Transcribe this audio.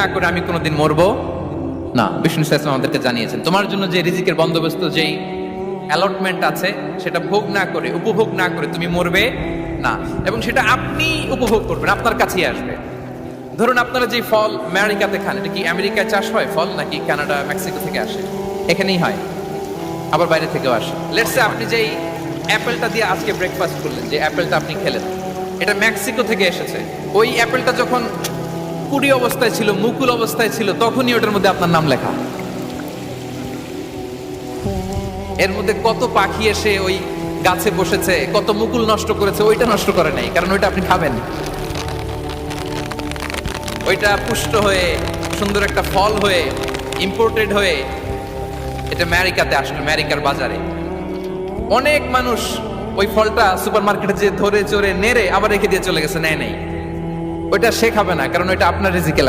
না করে আমি কোনোদিন মরবো না। বিষ্ণু ইসলাম আমাদেরকে জানিয়েছেন তোমার জন্য যে রিজিকের বন্দোবস্ত, যেই অ্যালটমেন্ট আছে, সেটা ভোগ না করে, উপভোগ না করে তুমি মরবে না, এবং সেটা আপনি উপভোগ করবেন, আপনার কাছেই আসবে। ধরুন আপনারা যে ফল আমেরিকাতে খান, এটা কি আমেরিকায় চাষ হয় ফল, নাকি কানাডা মেক্সিকো থেকে আসে? এখানেই হয়, আবার বাইরে থেকেও আসে। লেটস সে আপনি যেই অ্যাপেলটা দিয়ে আজকে ব্রেকফাস্ট করলেন, যে অ্যাপেলটা আপনি খেলেন, এটা মেক্সিকো থেকে এসেছে। ওই অ্যাপেলটা যখন কুড়ি অবস্থায় ছিল, মুকুল অবস্থায় ছিল, তখনই ওটার মধ্যে আপনার নাম লেখা। এর মধ্যে কত পাখি এসে ওই গাছে বসেছে, কত মুকুল নষ্ট করেছে, ওইটা নষ্ট করে নাই, কারণ ওইটা আপনি খাবেন। ওইটা পুষ্ট হয়ে সুন্দর একটা ফল হয়ে ইম্পোর্টেড হয়ে এটা আমেরিকাতে আসলো, আমেরিকার বাজারে। অনেক মানুষ ওই ফলটা সুপার মার্কেটে যে ধরে চড়ে নেড়ে আবার রেখে দিয়ে চলে গেছে, নেয় নাই। ওইটা সে খাবে না, কারণ ওইটা আপনার রিজিকে